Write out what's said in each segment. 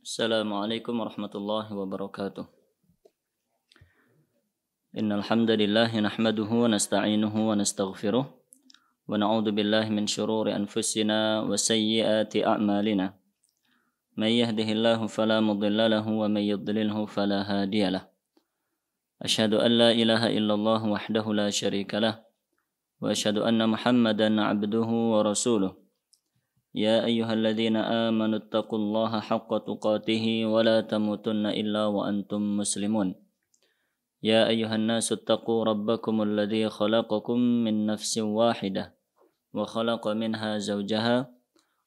Assalamualaikum warahmatullahi wabarakatuh. Innal hamdalillah nahmaduhu wa nasta'inuhu wa nastaghfiruh wa na'udzu billahi min shururi anfusina wa sayyiati a'malina. May yahdihillahu fala mudilla lahu wa may yudlilhu fala hadiyalah. Asyhadu an la ilaha illallah wahdahu la syarika lah wa asyhadu anna Muhammadan 'abduhu wa rasuluh. يا أيها الذين آمنوا اتقوا الله حق تقاته ولا تموتن إلا وأنتم مسلمون يا أيها الناس اتقوا ربكم الذي خلقكم من نفس واحدة وخلق منها زوجها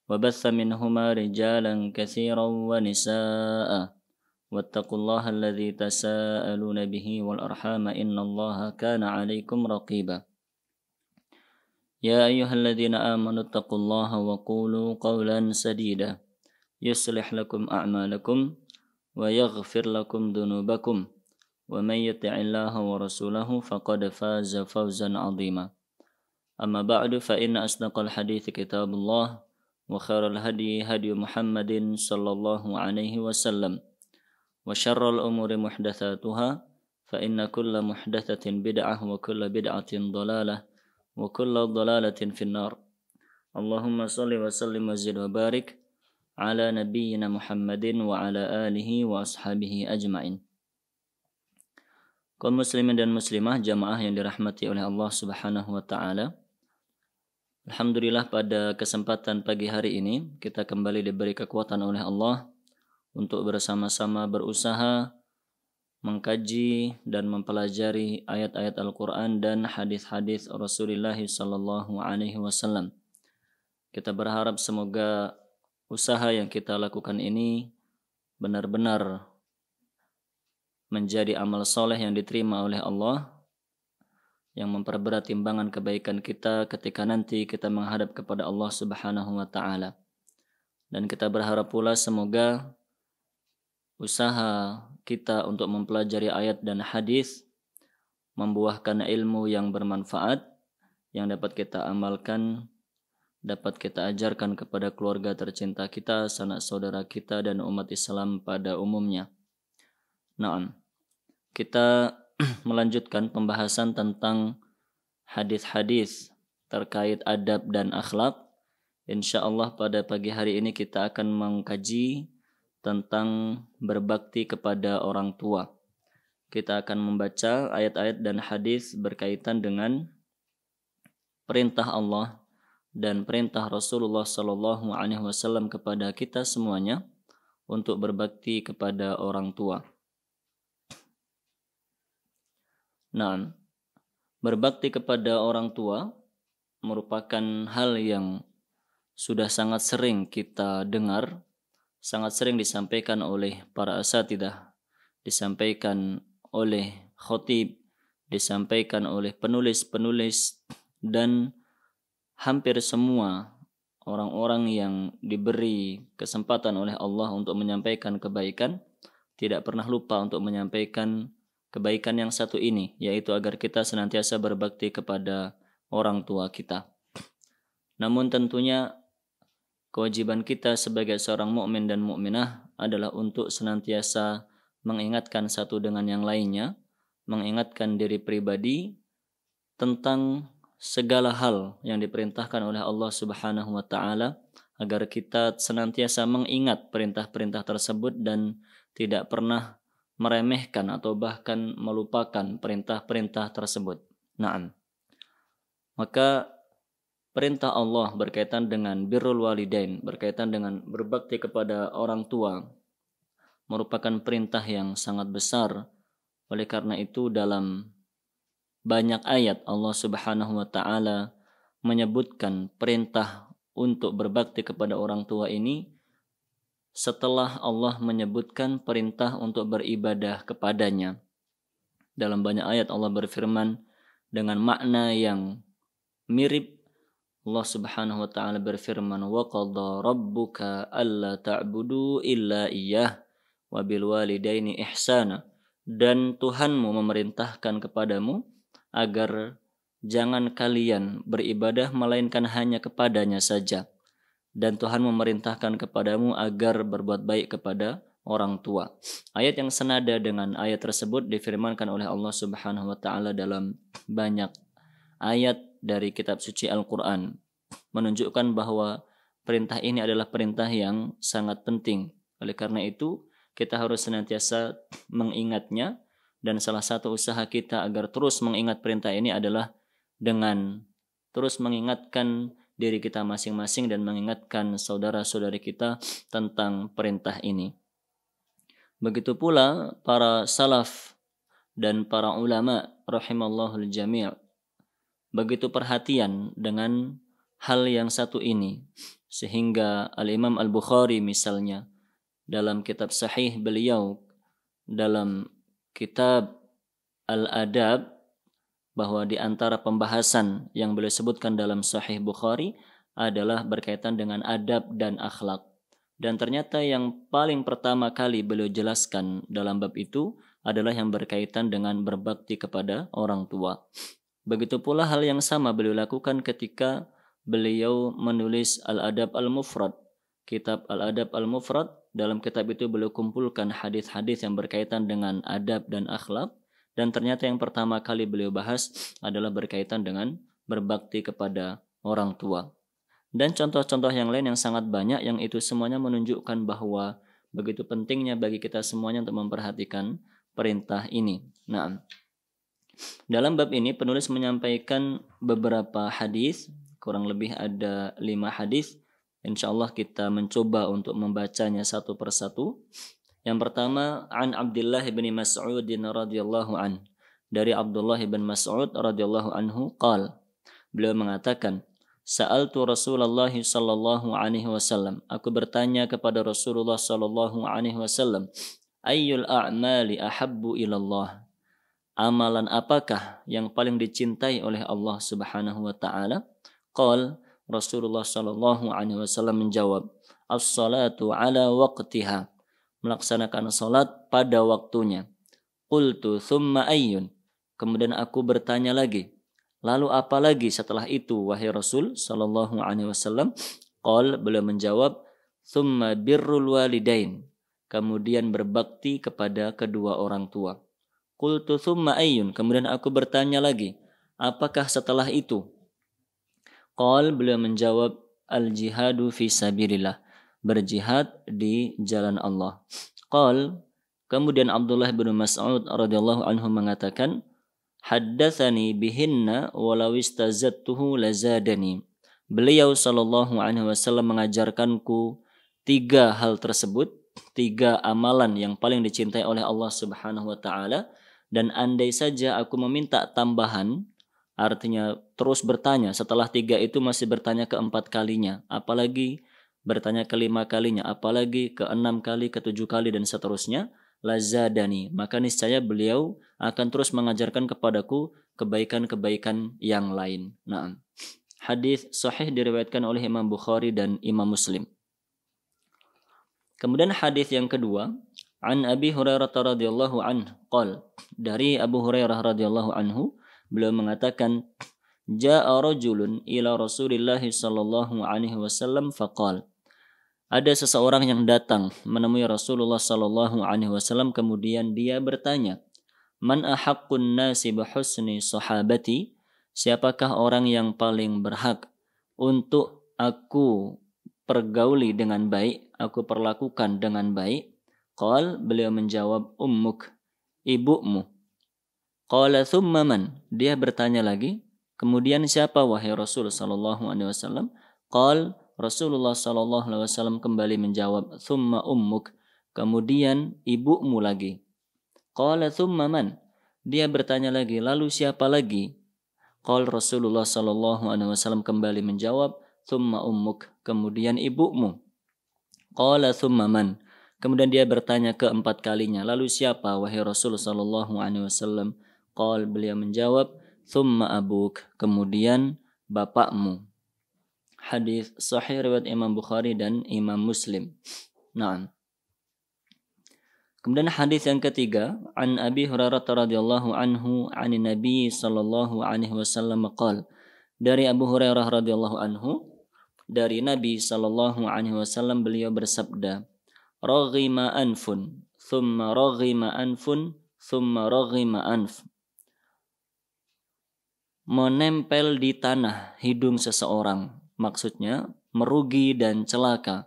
وبث منهما رجالا كثيرا ونساء واتقوا الله الذي تساءلون به والأرحام إن الله كان عليكم رقيبا يا أيها الذين آمنوا اتقوا الله وقولوا قولا سديدا يصلح لكم أعمالكم ويغفر لكم ذنوبكم ومن يطع الله ورسوله فقد فاز فوزا عظيما أما بعد فإن أصدق الحديث كتاب الله وخير الهدي هدي محمد صلى الله عليه وسلم وشر الأمور محدثاتها فإن كل محدثة بدعة وكل بدعة ضلالة وكل ضلالة في النار اللهم صل وسلم وزد وبارك على نبينا محمد وعلى آله وأصحابه أجمعين. Kaum muslimin dan muslimah jamaah yang dirahmati oleh Allah Subhanahu wa taala. Alhamdulillah pada kesempatan pagi hari ini kita kembali diberi kekuatan oleh Allah untuk bersama-sama berusaha mengkaji dan mempelajari ayat-ayat Al-Quran dan hadis-hadis Rasulullah sallallahu alaihi wasallam. Kita berharap semoga usaha yang kita lakukan ini benar-benar menjadi amal soleh yang diterima oleh Allah, yang memperberat timbangan kebaikan kita ketika nanti kita menghadap kepada Allah Subhanahu wa taala. Dan kita berharap pula semoga usaha kita untuk mempelajari ayat dan hadis membuahkan ilmu yang bermanfaat yang dapat kita amalkan, dapat kita ajarkan kepada keluarga tercinta kita, sanak saudara kita dan umat Islam pada umumnya. Nah, kita melanjutkan pembahasan tentang hadis-hadis terkait adab dan akhlak. Insyaallah pada pagi hari ini kita akan mengkaji tentang berbakti kepada orang tua. Kita akan membaca ayat-ayat dan hadis berkaitan dengan perintah Allah dan perintah Rasulullah sallallahu alaihi wasallam kepada kita semuanya untuk berbakti kepada orang tua. Nah, berbakti kepada orang tua merupakan hal yang sudah sangat sering kita dengar, sangat sering disampaikan oleh para asatidah, disampaikan oleh khotib, disampaikan oleh penulis-penulis, dan hampir semua orang-orang yang diberi kesempatan oleh Allah untuk menyampaikan kebaikan tidak pernah lupa untuk menyampaikan kebaikan yang satu ini, yaitu agar kita senantiasa berbakti kepada orang tua kita. Namun tentunya kewajiban kita sebagai seorang mukmin dan mukminah adalah untuk senantiasa mengingatkan satu dengan yang lainnya, mengingatkan diri pribadi tentang segala hal yang diperintahkan oleh Allah Subhanahu wa taala agar kita senantiasa mengingat perintah-perintah tersebut dan tidak pernah meremehkan atau bahkan melupakan perintah-perintah tersebut. Naam. Maka perintah Allah berkaitan dengan birrul walidain, berkaitan dengan berbakti kepada orang tua, merupakan perintah yang sangat besar. Oleh karena itu dalam banyak ayat Allah Subhanahu wa taala menyebutkan perintah untuk berbakti kepada orang tua ini setelah Allah menyebutkan perintah untuk beribadah kepadanya. Dalam banyak ayat Allah berfirman dengan makna yang mirip. Allah Subhanahu wa taala berfirman, "Wa qadha rabbuka alla ta'budu illa iyyah wa bil walidaini ihsana." Dan Tuhanmu memerintahkan kepadamu agar jangan kalian beribadah melainkan hanya kepadanya saja dan Tuhan memerintahkan kepadamu agar berbuat baik kepada orang tua. Ayat yang senada dengan ayat tersebut difirmankan oleh Allah Subhanahu wa taala dalam banyak ayat dari kitab suci Al-Qur'an, menunjukkan bahwa perintah ini adalah perintah yang sangat penting. Oleh karena itu, kita harus senantiasa mengingatnya, dan salah satu usaha kita agar terus mengingat perintah ini adalah dengan terus mengingatkan diri kita masing-masing dan mengingatkan saudara-saudari kita tentang perintah ini. Begitu pula para salaf dan para ulama rahimallahul jami' begitu perhatian dengan hal yang satu ini, sehingga Al-Imam Al-Bukhari misalnya dalam kitab sahih beliau, dalam kitab Al-Adab, bahwa di antara pembahasan yang beliau sebutkan dalam Sahih Bukhari adalah berkaitan dengan adab dan akhlak. Dan ternyata yang paling pertama kali beliau jelaskan dalam bab itu adalah yang berkaitan dengan berbakti kepada orang tua. Begitu pula hal yang sama beliau lakukan ketika beliau menulis Al-Adab Al-Mufrad. Kitab Al-Adab Al-Mufrad, dalam kitab itu beliau kumpulkan hadis-hadis yang berkaitan dengan adab dan akhlak. Dan ternyata yang pertama kali beliau bahas adalah berkaitan dengan berbakti kepada orang tua. Dan contoh-contoh yang lain yang sangat banyak, yang itu semuanya menunjukkan bahwa begitu pentingnya bagi kita semuanya untuk memperhatikan perintah ini. Nah, dalam bab ini penulis menyampaikan beberapa hadis, kurang lebih ada 5 hadis. Insyaallah kita mencoba untuk membacanya satu persatu. Yang pertama, an Abdullah bin Mas'ud radhiyallahu an. Dari Abdullah bin Mas'ud radhiyallahu anhu qala, beliau mengatakan, sa'altu Rasulullah sallallahu alaihi wasallam, aku bertanya kepada Rasulullah sallallahu alaihi wasallam, ayyul a'mali ahabbu ilallah, amalan apakah yang paling dicintai oleh Allah Subhanahu wa taala? Qala, Rasulullah sallallahu alaihi wasallam menjawab, as-salatu ala waqtiha, melaksanakan salat pada waktunya. Qultu thumma ayyun, kemudian aku bertanya lagi, lalu apa lagi setelah itu wahai Rasul sallallahu alaihi wasallam? Qal, beliau menjawab, thumma birrul walidain, kemudian berbakti kepada kedua orang tua. Qultu thumma ayyun, kemudian aku bertanya lagi, apakah setelah itu? Qal, beliau menjawab, al jihadu fi sabilillah, berjihad di jalan Allah. Qal, kemudian Abdullah bin Mas'ud radhiyallahu anhu mengatakan, haddatsani bihinna walau istazattuhu lazadani. Beliau sallallahu alaihi wasallam mengajarkanku 3 hal tersebut, 3 amalan yang paling dicintai oleh Allah Subhanahu wa taala, dan andai saja aku meminta tambahan, artinya terus bertanya, setelah 3 itu masih bertanya ke-4 kalinya, apalagi bertanya ke-5 kalinya, apalagi ke-6 kali, ke-7 kali, dan seterusnya, lazadani, maka niscaya beliau akan terus mengajarkan kepadaku kebaikan-kebaikan yang lain. Nah, hadis sahih diriwayatkan oleh Imam Bukhari dan Imam Muslim. Kemudian hadis yang kedua, an Abi Hurairah radhiyallahu anhu qol, dari Abu Hurairah radhiyallahu anhu, beliau mengatakan, jaa rajulun ila Rasulillah sallallahu alaihi wasallam faqal, ada seseorang yang datang menemui Rasulullah sallallahu alaihi wasallam, kemudian dia bertanya, man ahaqqun nasi bihusni sahabati, siapakah orang yang paling berhak untuk aku pergauli dengan baik, aku perlakukan dengan baik? Qal, beliau menjawab, ummuk, ibumu. Qala thumma man, dia bertanya lagi, kemudian siapa wahai Rasul sallallahu alaihi wasallam? Qal, Rasulullah sallallahu alaihi wasallam kembali menjawab, thumma ummuk, kemudian ibumu lagi. Qala thumma man, dia bertanya lagi, lalu siapa lagi? Qal, Rasulullah sallallahu alaihi wasallam kembali menjawab, thumma ummuk, kemudian ibumu. Qala thumma man, kemudian dia bertanya ke-4 kalinya, lalu siapa wahai Rasul sallallahu alaihi wasallam? Qal, beliau menjawab, thumma abuk, kemudian bapakmu. Hadis sahih riwayat Imam Bukhari dan Imam Muslim. Nah, kemudian hadis yang ketiga, an Abi Hurairah radhiyallahu anhu anin Nabi sallallahu alaihi wasallam qala, dari Abu Hurairah radhiyallahu anhu, dari Nabi sallallahu alaihi wasallam, beliau bersabda, "Raghima anfun, thumma raghima anfun, thumma raghima anf." Menempel di tanah hidung seseorang, maksudnya merugi dan celaka,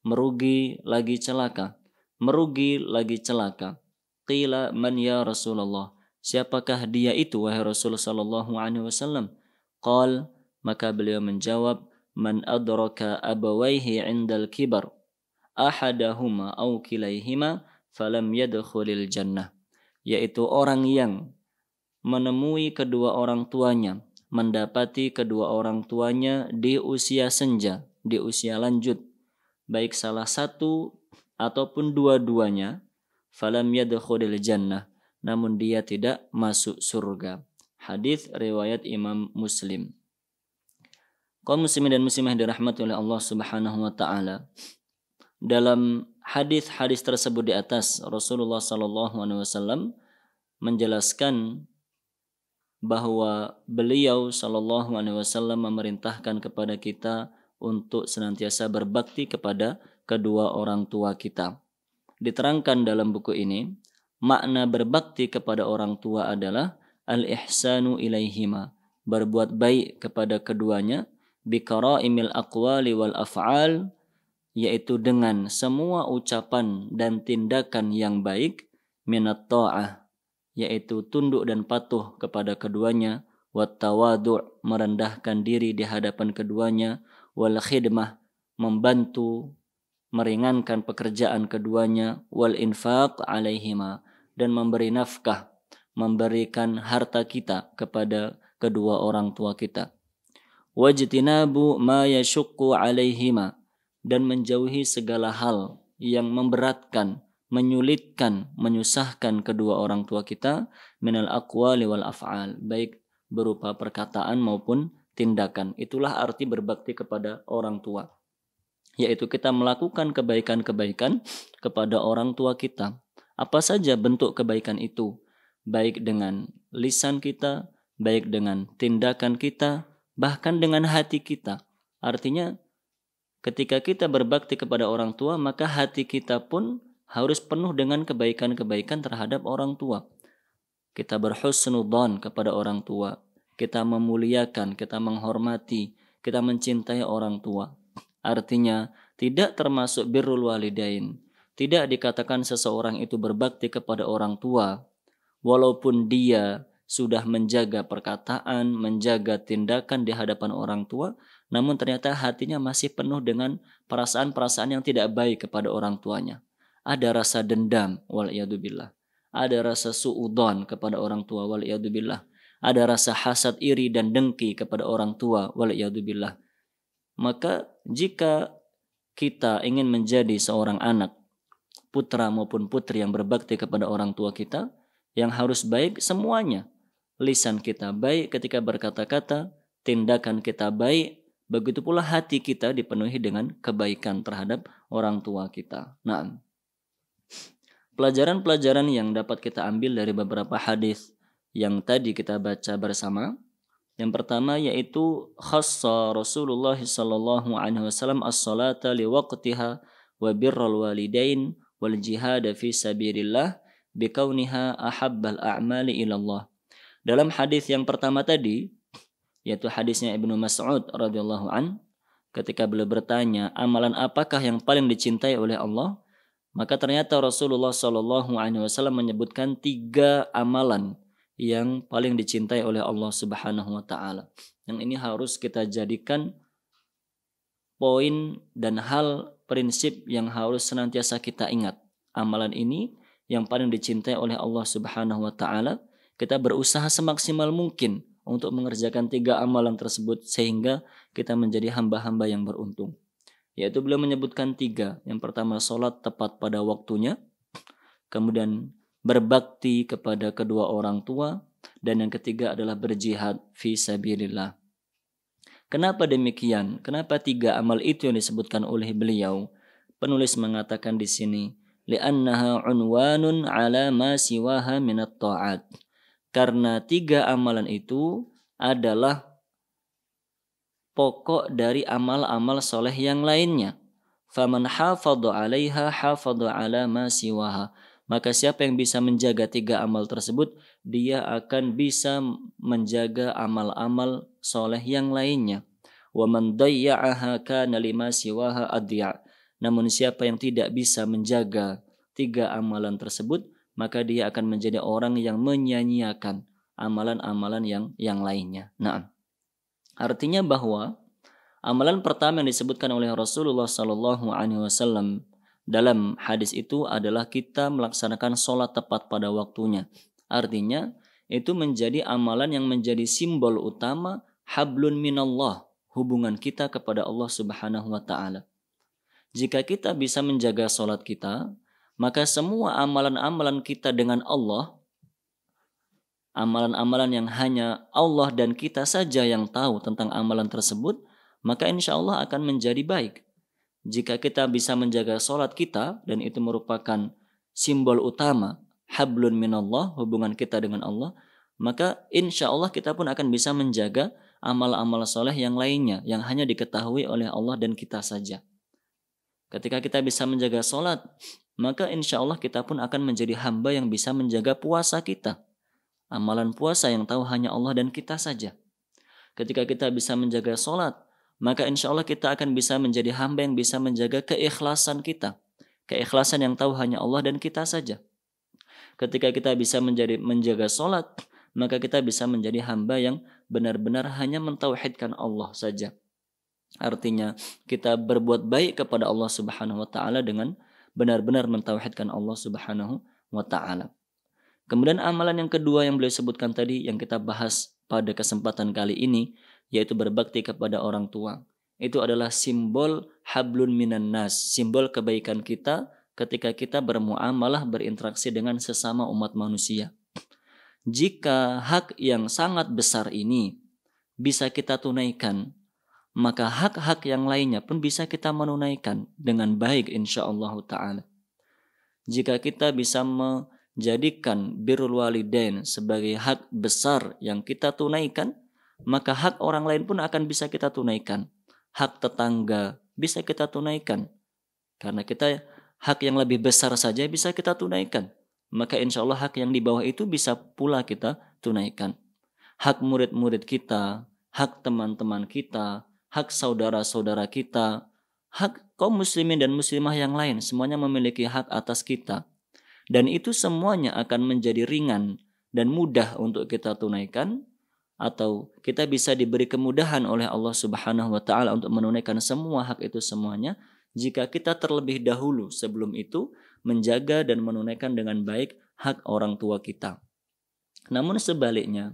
merugi lagi celaka, merugi lagi celaka. Qila man ya Rasulullah, siapakah dia itu wahai Rasul sallallahu alaihi wasallam? Qal, maka beliau menjawab, man adraka abawaihi 'indal kibar, ahadahuma aw kilaihima falam yadkhulil jannah, yaitu orang yang menemui kedua orang tuanya, mendapati kedua orang tuanya di usia senja, di usia lanjut, baik salah satu ataupun dua-duanya, falam yadkhulil jannah, namun dia tidak masuk surga. Hadis riwayat Imam Muslim. Kaum muslimin dan muslimah dirahmati oleh Allah Subhanahu wa taala. Dalam hadis-hadis tersebut di atas, Rasulullah sallallahu alaihi wasallam menjelaskan bahwa beliau sallallahu alaihi wasallam memerintahkan kepada kita untuk senantiasa berbakti kepada kedua orang tua kita. Diterangkan dalam buku ini, makna berbakti kepada orang tua adalah al-ihsanu ilaihima, berbuat baik kepada keduanya, biqaraimil aqwali wal af'al, yaitu dengan semua ucapan dan tindakan yang baik, minat ta'ah, yaitu tunduk dan patuh kepada keduanya, wat tawadu', merendahkan diri di hadapan keduanya, wal khidmah, membantu meringankan pekerjaan keduanya, wal infaq alaihima, dan memberi nafkah, memberikan harta kita kepada kedua orang tua kita, wajtinabu ma yashuqqu alaihima, dan menjauhi segala hal yang memberatkan, menyulitkan, menyusahkan kedua orang tua kita, minal aqwali wal af'al, baik berupa perkataan maupun tindakan. Itulah arti berbakti kepada orang tua, yaitu kita melakukan kebaikan-kebaikan kepada orang tua kita. Apa saja bentuk kebaikan itu, baik dengan lisan kita, baik dengan tindakan kita, bahkan dengan hati kita. Artinya ketika kita berbakti kepada orang tua, maka hati kita pun harus penuh dengan kebaikan-kebaikan terhadap orang tua. Kita berhusnudzon kepada orang tua, kita memuliakan, kita menghormati, kita mencintai orang tua. Artinya tidak termasuk birrul walidain. Tidak dikatakan seseorang itu berbakti kepada orang tua walaupun dia sudah menjaga perkataan, menjaga tindakan di hadapan orang tua, namun ternyata hatinya masih penuh dengan perasaan-perasaan yang tidak baik kepada orang tuanya. Ada rasa dendam, wal'iyadzubillah. Ada rasa su'udhan kepada orang tua, wal'iyadzubillah. Ada rasa hasad, iri dan dengki kepada orang tua, wal'iyadzubillah. Maka jika kita ingin menjadi seorang anak, putra maupun putri yang berbakti kepada orang tua kita, yang harus baik semuanya. Lisan kita baik ketika berkata-kata, tindakan kita baik, begitu pula hati kita dipenuhi dengan kebaikan terhadap orang tua kita. Nah, pelajaran-pelajaran yang dapat kita ambil dari beberapa hadis yang tadi kita baca bersama. Yang pertama yaitu khassa Rasulullah sallallahu alaihi wasallam as-salata liwaqtiha wa birral walidain wal jihad fi sabilillah bikauniha ahabbal a'mali ila Allah. Dalam hadis yang pertama tadi, yaitu hadisnya Ibnu Mas'ud radhiyallahu an, ketika beliau bertanya, amalan apakah yang paling dicintai oleh Allah? Maka ternyata Rasulullah sallallahu alaihi wasallam menyebutkan 3 amalan yang paling dicintai oleh Allah Subhanahu wa taala. Yang ini harus kita jadikan poin dan hal prinsip yang harus senantiasa kita ingat. Amalan ini yang paling dicintai oleh Allah Subhanahu wa taala, kita berusaha semaksimal mungkin untuk mengerjakan 3 amalan tersebut sehingga kita menjadi hamba-hamba yang beruntung. Yaitu beliau menyebutkan 3. Yang pertama, salat tepat pada waktunya. Kemudian berbakti kepada kedua orang tua, dan yang ketiga adalah berjihad fi sabilillah. Kenapa demikian? Kenapa 3 amal itu yang disebutkan oleh beliau? Penulis mengatakan di sini, li'annaha unwanun ala ma siwaha minat ta'at. Karena 3 amalan itu adalah pokok dari amal-amal soleh yang lainnya. Faman hafadha 'alaiha hafadha 'ala ma siwaha. Maka siapa yang bisa menjaga 3 amal tersebut, dia akan bisa menjaga amal-amal soleh yang lainnya. Wa man dayya'aha kana lima siwaha adya'. Namun siapa yang tidak bisa menjaga 3 amalan tersebut, maka dia akan menjadi orang yang menyia-nyiakan amalan-amalan yang lainnya. Nah, artinya bahwa amalan pertama yang disebutkan oleh Rasulullah Sallallahu Alaihi Wasallam dalam hadis itu adalah kita melaksanakan sholat tepat pada waktunya. Artinya itu menjadi amalan yang menjadi simbol utama hablun minallah, hubungan kita kepada Allah Subhanahu wa Ta'ala. Jika kita bisa menjaga sholat kita, maka semua amalan-amalan kita dengan Allah, amalan-amalan yang hanya Allah dan kita saja yang tahu tentang amalan tersebut, maka insya Allah akan menjadi baik. Jika kita bisa menjaga sholat kita, dan itu merupakan simbol utama hablun minallah, hubungan kita dengan Allah, maka insya Allah kita pun akan bisa menjaga amal-amal soleh yang lainnya yang hanya diketahui oleh Allah dan kita saja. Ketika kita bisa menjaga sholat, maka insya Allah kita pun akan menjadi hamba yang bisa menjaga puasa kita. Amalan puasa yang tahu hanya Allah dan kita saja. Ketika kita bisa menjaga sholat, maka insya Allah kita akan bisa menjadi hamba yang bisa menjaga keikhlasan kita. Keikhlasan yang tahu hanya Allah dan kita saja. Ketika kita bisa menjaga sholat, maka kita bisa menjadi hamba yang benar-benar hanya mentauhidkan Allah saja. Artinya kita berbuat baik kepada Allah Subhanahu wa Ta'ala dengan benar-benar mentauhidkan Allah Subhanahu wa Ta'ala. Kemudian amalan yang kedua yang beliau sebutkan tadi, yang kita bahas pada kesempatan kali ini, yaitu berbakti kepada orang tua. Itu adalah simbol hablun minan nas, simbol kebaikan kita ketika kita bermuamalah, berinteraksi dengan sesama umat manusia. Jika hak yang sangat besar ini bisa kita tunaikan, maka hak-hak yang lainnya pun bisa kita menunaikan dengan baik insyaallah ta'ala. Jika kita bisa menjadikan birrul walidain sebagai hak besar yang kita tunaikan, maka hak orang lain pun akan bisa kita tunaikan. Hak tetangga bisa kita tunaikan. Karena kita hak yang lebih besar saja bisa kita tunaikan. Maka insya Allah hak yang di bawah itu bisa pula kita tunaikan. Hak murid-murid kita, hak teman-teman kita, hak saudara-saudara kita, hak kaum muslimin dan muslimah yang lain, semuanya memiliki hak atas kita. Dan itu semuanya akan menjadi ringan dan mudah untuk kita tunaikan, atau kita bisa diberi kemudahan oleh Allah Subhanahu wa Ta'ala untuk menunaikan semua hak itu semuanya, jika kita terlebih dahulu sebelum itu menjaga dan menunaikan dengan baik hak orang tua kita. Namun sebaliknya,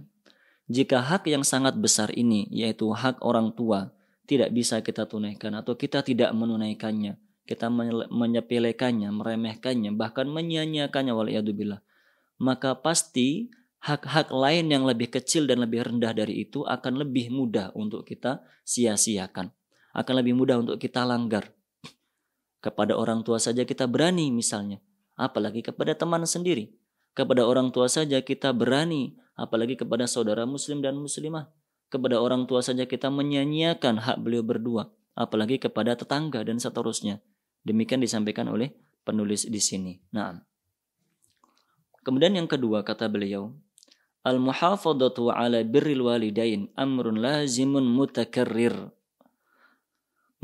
jika hak yang sangat besar ini, yaitu hak orang tua, tidak bisa kita tunaikan atau kita tidak menunaikannya, kita menyepelekannya, meremehkannya, bahkan menyia-nyiakannya waliyadzubillah, maka pasti hak-hak lain yang lebih kecil dan lebih rendah dari itu akan lebih mudah untuk kita sia-siakan, akan lebih mudah untuk kita langgar. Kepada orang tua saja kita berani misalnya, apalagi kepada teman sendiri. Kepada orang tua saja kita berani, apalagi kepada saudara muslim dan muslimah. Kepada orang tua saja kita menyia-nyiakan hak beliau berdua, apalagi kepada tetangga dan seterusnya. Demikian disampaikan oleh penulis di sini. Nah, kemudian yang kedua kata beliau, al-muhafadhatu ala birril walidain amrun lazimun mutakarrir.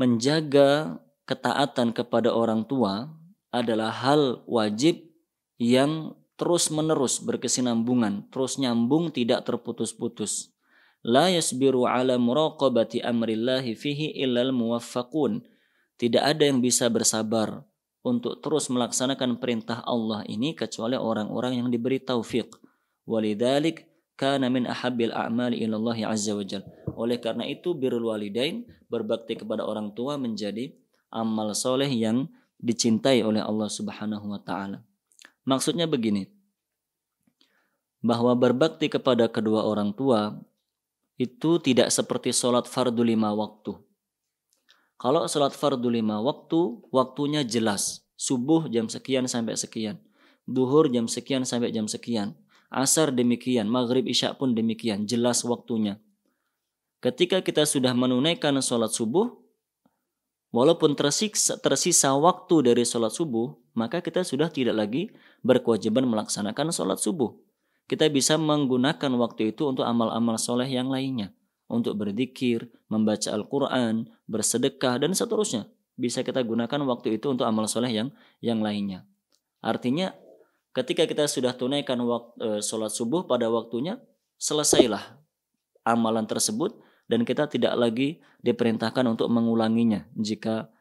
Menjaga ketaatan kepada orang tua adalah hal wajib yang terus-menerus berkesinambungan, terus nyambung, tidak terputus-putus. La yasbiru ala muraqabati amrillahi fihi illal muwaffaqun. Tidak ada yang bisa bersabar untuk terus melaksanakan perintah Allah ini kecuali orang-orang yang diberi taufik. Walidzalik kana min ahabbil a'mali ilallahi azza wajalla. Oleh karena itu birrul walidain, berbakti kepada orang tua, menjadi amal soleh yang dicintai oleh Allah Subhanahu wa Ta'ala. Maksudnya begini, bahwa berbakti kepada kedua orang tua itu tidak seperti sholat fardu 5 waktu. Kalau sholat fardu 5 waktu, waktunya jelas. Subuh jam sekian sampai sekian, duhur jam sekian sampai jam sekian, asar demikian, maghrib isya pun demikian, jelas waktunya. Ketika kita sudah menunaikan sholat subuh, walaupun tersisa waktu dari sholat subuh, maka kita sudah tidak lagi berkewajiban melaksanakan sholat subuh. Kita bisa menggunakan waktu itu untuk amal-amal soleh yang lainnya. Untuk berzikir, membaca Al-Quran, bersedekah, dan seterusnya. Bisa kita gunakan waktu itu untuk amal soleh yang lainnya. Artinya, ketika kita sudah tunaikan sholat subuh pada waktunya, selesailah amalan tersebut, dan kita tidak lagi diperintahkan untuk mengulanginya jika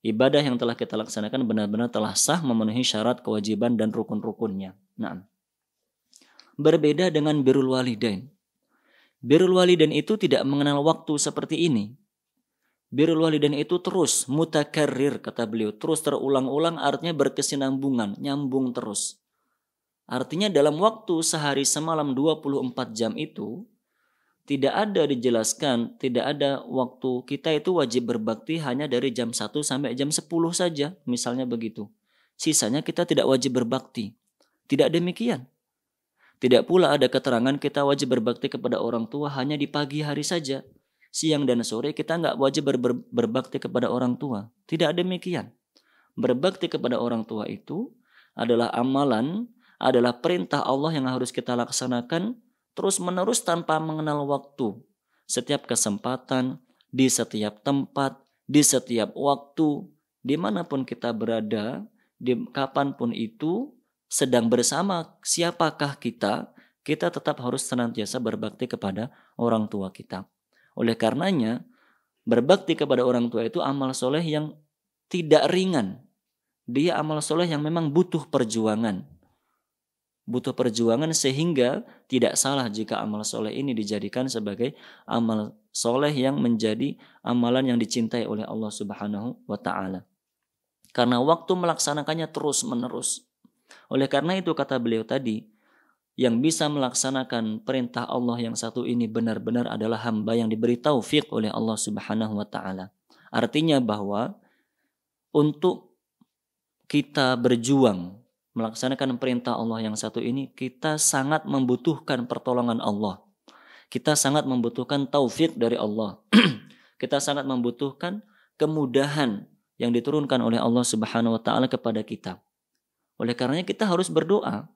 ibadah yang telah kita laksanakan benar-benar telah sah memenuhi syarat, kewajiban, dan rukun-rukunnya. Nah, berbeda dengan birrul walidain. Birrul walidain itu tidak mengenal waktu seperti ini. Birrul walidain itu terus mutakarrir, kata beliau, terus terulang-ulang, artinya berkesinambungan, nyambung terus. Artinya dalam waktu sehari semalam 24 jam itu tidak ada dijelaskan, tidak ada waktu kita itu wajib berbakti hanya dari jam 1 sampai jam 10 saja, misalnya begitu. Sisanya kita tidak wajib berbakti. Tidak demikian. Tidak pula ada keterangan kita wajib berbakti kepada orang tua hanya di pagi hari saja. Siang dan sore kita nggak wajib berbakti kepada orang tua. Tidak demikian. Berbakti kepada orang tua itu adalah amalan, adalah perintah Allah yang harus kita laksanakan terus-menerus tanpa mengenal waktu. Setiap kesempatan, di setiap tempat, di setiap waktu, dimanapun kita berada, di kapanpun itu, sedang bersama siapakah kita tetap harus senantiasa berbakti kepada orang tua kita. Oleh karenanya, berbakti kepada orang tua itu amal soleh yang tidak ringan. Dia amal soleh yang memang butuh perjuangan. Butuh perjuangan sehingga tidak salah jika amal soleh ini dijadikan sebagai amal soleh yang menjadi amalan yang dicintai oleh Allah Subhanahu wa Ta'ala. Karena waktu melaksanakannya terus menerus. Oleh karena itu kata beliau tadi, yang bisa melaksanakan perintah Allah yang satu ini benar-benar adalah hamba yang diberi taufik oleh Allah Subhanahu wa Ta'ala. Artinya bahwa untuk kita berjuang melaksanakan perintah Allah yang satu ini, kita sangat membutuhkan pertolongan Allah. Kita sangat membutuhkan taufik dari Allah. Kita sangat membutuhkan kemudahan yang diturunkan oleh Allah Subhanahu wa Ta'ala kepada kita. Oleh karenanya kita harus berdoa.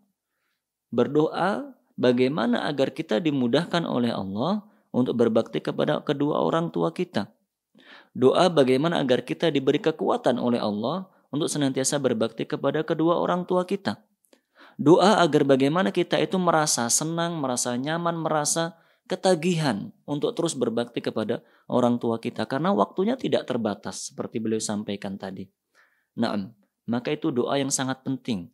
Berdoa bagaimana agar kita dimudahkan oleh Allah untuk berbakti kepada kedua orang tua kita. Doa bagaimana agar kita diberi kekuatan oleh Allah untuk senantiasa berbakti kepada kedua orang tua kita. Doa agar bagaimana kita itu merasa senang, merasa nyaman, merasa ketagihan untuk terus berbakti kepada orang tua kita. Karena waktunya tidak terbatas seperti beliau sampaikan tadi. Nah, maka itu doa yang sangat penting.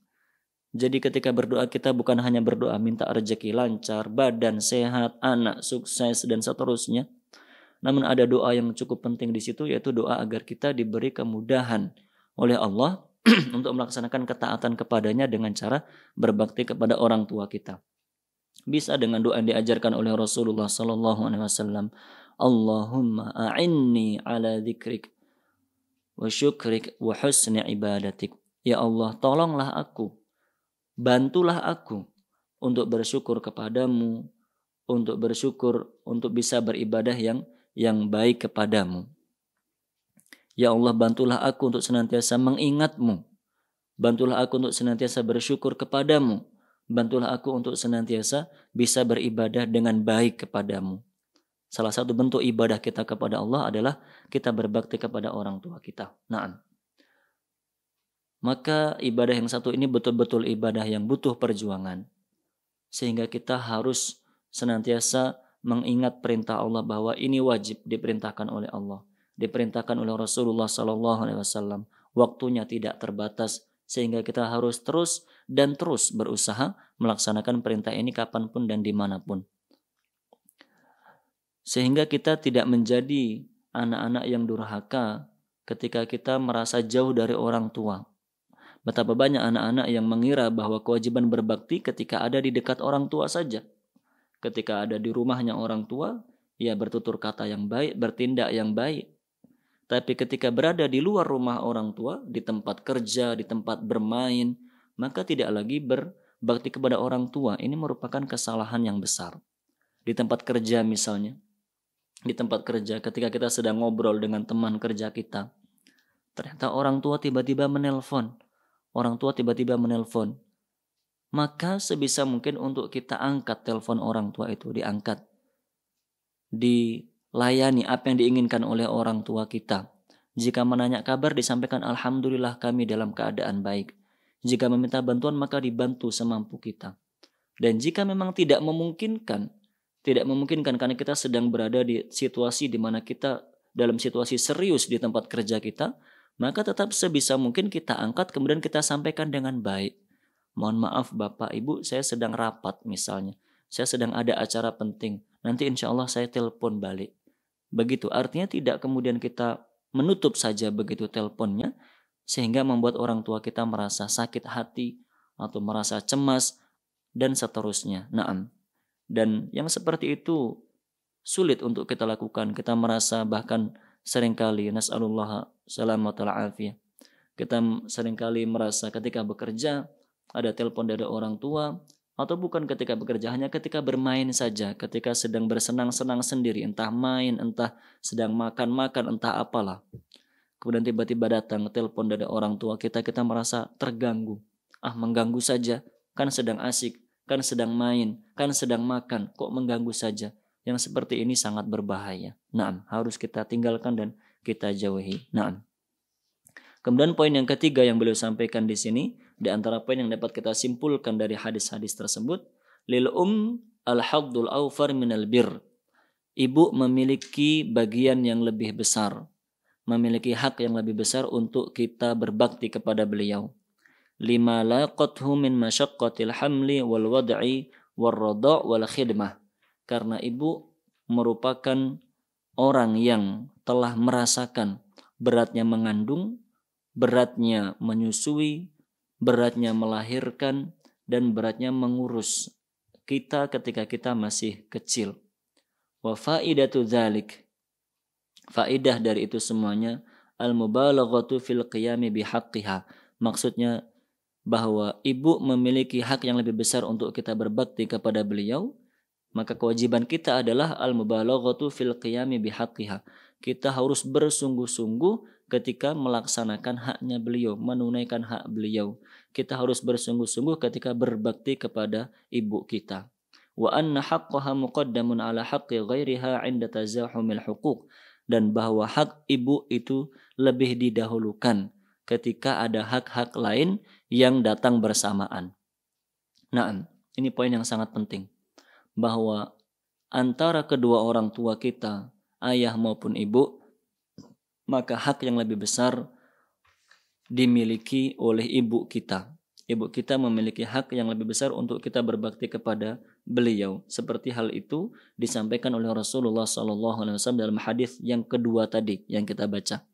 Jadi ketika berdoa kita bukan hanya berdoa minta rezeki lancar, badan sehat, anak sukses, dan seterusnya. Namun ada doa yang cukup penting di situ, yaitu doa agar kita diberi kemudahan oleh Allah untuk melaksanakan ketaatan kepadanya dengan cara berbakti kepada orang tua kita. Bisa dengan doa yang diajarkan oleh Rasulullah SAW. Allahumma a'inni ala dzikrik wa syukrik wa husni ibadatik. Ya Allah, tolonglah aku, bantulah aku untuk bersyukur kepadamu, untuk bersyukur, untuk bisa beribadah yang baik kepadamu. Ya Allah, bantulah aku untuk senantiasa mengingatmu. Bantulah aku untuk senantiasa bersyukur kepadamu. Bantulah aku untuk senantiasa bisa beribadah dengan baik kepadamu. Salah satu bentuk ibadah kita kepada Allah adalah kita berbakti kepada orang tua kita. Nah, maka ibadah yang satu ini betul-betul ibadah yang butuh perjuangan. Sehingga kita harus senantiasa mengingat perintah Allah bahwa ini wajib diperintahkan oleh Allah. Diperintahkan oleh Rasulullah SAW. Waktunya tidak terbatas sehingga kita harus terus dan terus berusaha melaksanakan perintah ini kapanpun dan dimanapun. Sehingga kita tidak menjadi anak-anak yang durhaka ketika kita merasa jauh dari orang tua. Betapa banyak anak-anak yang mengira bahwa kewajiban berbakti ketika ada di dekat orang tua saja. Ketika ada di rumahnya orang tua, ia bertutur kata yang baik, bertindak yang baik. Tapi ketika berada di luar rumah orang tua, di tempat kerja, di tempat bermain, maka tidak lagi berbakti kepada orang tua. Ini merupakan kesalahan yang besar. Di tempat kerja misalnya, di tempat kerja, ketika kita sedang ngobrol dengan teman kerja kita, ternyata orang tua tiba-tiba menelpon. Orang tua tiba-tiba menelpon. Maka sebisa mungkin untuk kita angkat telepon orang tua itu, diangkat. Dilayani apa yang diinginkan oleh orang tua kita. Jika menanya kabar disampaikan alhamdulillah kami dalam keadaan baik. Jika meminta bantuan maka dibantu semampu kita. Dan jika memang tidak memungkinkan karena kita sedang berada di situasi di mana kita dalam situasi serius di tempat kerja kita, maka tetap sebisa mungkin kita angkat kemudian kita sampaikan dengan baik. Mohon maaf Bapak Ibu, saya sedang rapat misalnya. Saya sedang ada acara penting. Nanti insya Allah saya telepon balik. Begitu, artinya tidak kemudian kita menutup saja begitu teleponnya, sehingga membuat orang tua kita merasa sakit hati atau merasa cemas dan seterusnya. Naam. Dan yang seperti itu sulit untuk kita lakukan. Kita merasa bahkan seringkali nas'alullah salamat al-afiyah. Kita seringkali merasa ketika bekerja ada telepon dari orang tua, atau bukan ketika bekerja, hanya ketika bermain saja, ketika sedang bersenang-senang sendiri, entah main, entah sedang makan-makan, entah apalah. Kemudian tiba-tiba datang telepon dari orang tua kita, kita merasa terganggu. Mengganggu saja, kan sedang asik, kan sedang main, kan sedang makan, kok mengganggu saja. Yang seperti ini sangat berbahaya. Naam, harus kita tinggalkan dan kita jauhi. Naam. Kemudian poin yang ketiga yang beliau sampaikan di sini, di antara poin yang dapat kita simpulkan dari hadis-hadis tersebut, lil al-haddul awfar minal bir. Ibu memiliki bagian yang lebih besar, memiliki hak yang lebih besar untuk kita berbakti kepada beliau. Lima laqathu min masyaqqatil hamli wal wad'i wal rada' wal khidmah. Karena ibu merupakan orang yang telah merasakan beratnya mengandung, beratnya menyusui, beratnya melahirkan, dan beratnya mengurus kita ketika kita masih kecil. Wa faidatu dzalik, faidah dari itu semuanya, al-mubalaghatu fil qiyami bihaqqiha. Maksudnya bahwa ibu memiliki hak yang lebih besar untuk kita berbakti kepada beliau, maka kewajiban kita adalah al-mubalaghatu fil qiyami bihaqqiha. Kita harus bersungguh-sungguh ketika melaksanakan haknya beliau, menunaikan hak beliau. Kita harus bersungguh-sungguh ketika berbakti kepada ibu kita. Wa anna haqqaha muqaddamun ala haqqi ghairiha 'inda tazahumil huquq. Dan bahwa hak ibu itu lebih didahulukan ketika ada hak-hak lain yang datang bersamaan. Nah, ini poin yang sangat penting. Bahwa antara kedua orang tua kita, ayah maupun ibu, maka hak yang lebih besar dimiliki oleh ibu kita. Ibu kita memiliki hak yang lebih besar untuk kita berbakti kepada beliau. Seperti hal itu disampaikan oleh Rasulullah SAW dalam hadis yang kedua tadi yang kita baca.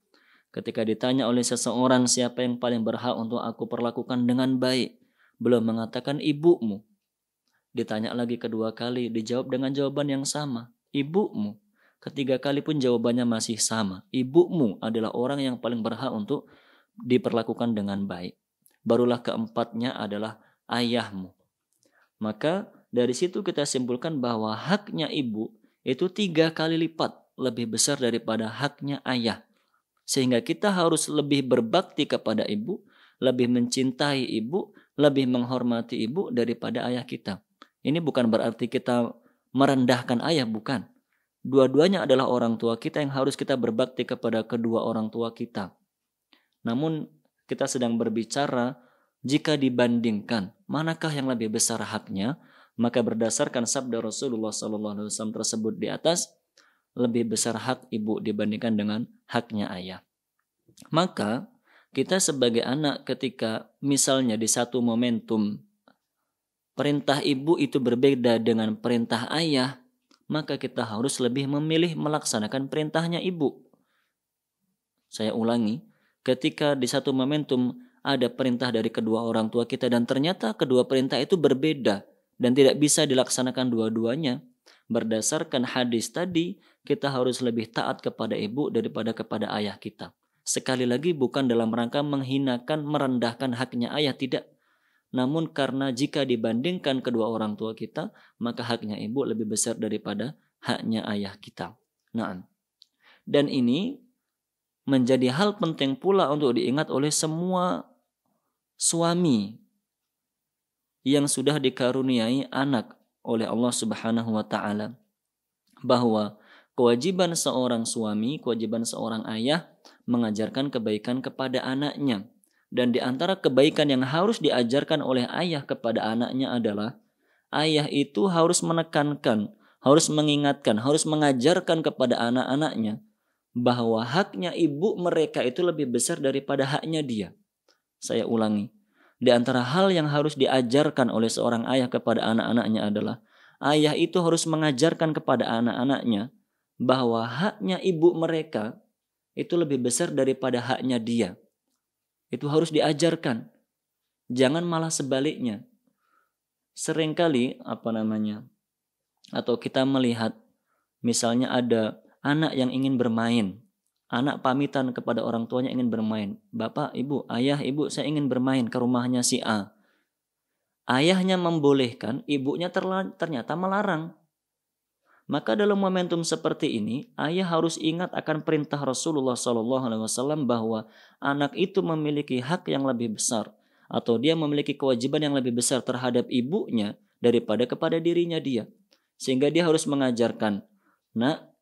Ketika ditanya oleh seseorang siapa yang paling berhak untuk aku perlakukan dengan baik, beliau mengatakan ibumu. Ditanya lagi kedua kali, dijawab dengan jawaban yang sama, ibumu. Ketiga kali pun jawabannya masih sama. Ibumu adalah orang yang paling berhak untuk diperlakukan dengan baik. Barulah keempatnya adalah ayahmu. Maka dari situ kita simpulkan bahwa haknya ibu itu 3 kali lipat lebih besar daripada haknya ayah. Sehingga kita harus lebih berbakti kepada ibu, lebih mencintai ibu, lebih menghormati ibu daripada ayah kita. Ini bukan berarti kita merendahkan ayah, bukan. Dua-duanya adalah orang tua kita yang harus kita berbakti kepada kedua orang tua kita. Namun kita sedang berbicara jika dibandingkan manakah yang lebih besar haknya, maka berdasarkan sabda Rasulullah SAW tersebut di atas, lebih besar hak ibu dibandingkan dengan haknya ayah. Maka kita sebagai anak ketika misalnya di satu momentum perintah ibu itu berbeda dengan perintah ayah, maka kita harus lebih memilih melaksanakan perintahnya ibu. Saya ulangi, ketika di satu momentum ada perintah dari kedua orang tua kita dan ternyata kedua perintah itu berbeda dan tidak bisa dilaksanakan dua-duanya, berdasarkan hadis tadi kita harus lebih taat kepada ibu daripada kepada ayah kita. Sekali lagi bukan dalam rangka menghinakan, merendahkan haknya ayah, tidak. Namun karena jika dibandingkan kedua orang tua kita, maka haknya ibu lebih besar daripada haknya ayah kita. Nah, dan ini menjadi hal penting pula untuk diingat oleh semua suami yang sudah dikaruniai anak oleh Allah Subhanahu wa taala, bahwa kewajiban seorang suami, kewajiban seorang ayah mengajarkan kebaikan kepada anaknya. Dan di antara kebaikan yang harus diajarkan oleh ayah kepada anaknya adalah ayah itu harus menekankan, harus mengingatkan, harus mengajarkan kepada anak-anaknya bahwa haknya ibu mereka itu lebih besar daripada haknya dia. Saya ulangi, di antara hal yang harus diajarkan oleh seorang ayah kepada anak-anaknya adalah ayah itu harus mengajarkan kepada anak-anaknya bahwa haknya ibu mereka itu lebih besar daripada haknya dia. Itu harus diajarkan. Jangan malah sebaliknya. Seringkali atau kita melihat misalnya ada anak yang ingin bermain. Anak pamitan kepada orang tuanya ingin bermain. Bapak, ibu, ayah, ibu, saya ingin bermain ke rumahnya si A. Ayahnya membolehkan, ibunya ternyata melarang. Maka dalam momentum seperti ini, ayah harus ingat akan perintah Rasulullah SAW bahwa anak itu memiliki hak yang lebih besar, atau dia memiliki kewajiban yang lebih besar terhadap ibunya daripada kepada dirinya dia. Sehingga dia harus mengajarkan, nak,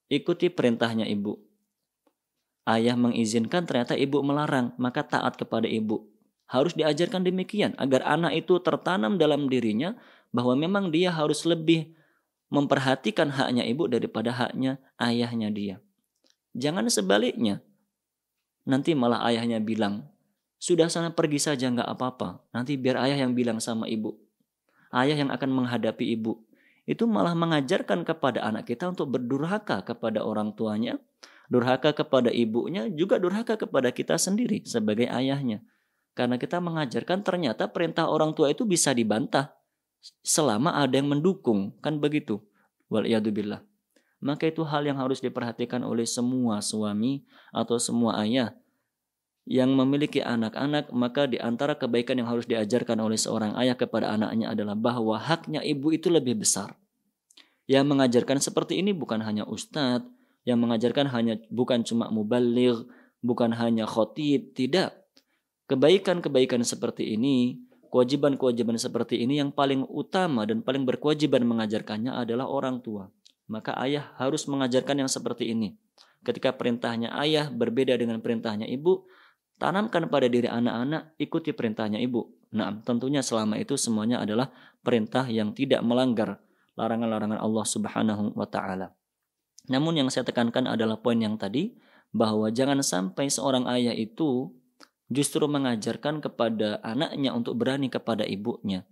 ikuti perintahnya ibu. Ayah mengizinkan, ternyata ibu melarang, maka taat kepada ibu. Harus diajarkan demikian agar anak itu tertanam dalam dirinya bahwa memang dia harus lebih memperhatikan haknya ibu daripada haknya ayahnya dia. Jangan sebaliknya. Nanti malah ayahnya bilang, sudah sana pergi saja nggak apa-apa. Nanti biar ayah yang bilang sama ibu. Ayah yang akan menghadapi ibu. Itu malah mengajarkan kepada anak kita untuk berdurhaka kepada orang tuanya, durhaka kepada ibunya, juga durhaka kepada kita sendiri sebagai ayahnya. Karena kita mengajarkan ternyata perintah orang tua itu bisa dibantah selama ada yang mendukung, kan begitu. Waliyadzubillah. Maka itu hal yang harus diperhatikan oleh semua suami atau semua ayah yang memiliki anak-anak. Maka di antara kebaikan yang harus diajarkan oleh seorang ayah kepada anaknya adalah bahwa haknya ibu itu lebih besar. Yang mengajarkan seperti ini bukan hanya ustadz, yang mengajarkan bukan cuma mubaligh, bukan hanya khotib, tidak. Kebaikan-kebaikan seperti ini, kewajiban-kewajiban seperti ini yang paling utama dan paling berkewajiban mengajarkannya adalah orang tua. Maka ayah harus mengajarkan yang seperti ini. Ketika perintahnya ayah berbeda dengan perintahnya ibu, tanamkan pada diri anak-anak, ikuti perintahnya ibu. Nah, tentunya selama itu semuanya adalah perintah yang tidak melanggar larangan-larangan Allah Subhanahu wa taala. Namun yang saya tekankan adalah poin yang tadi, bahwa jangan sampai seorang ayah itu justru mengajarkan kepada anaknya untuk berani kepada ibunya.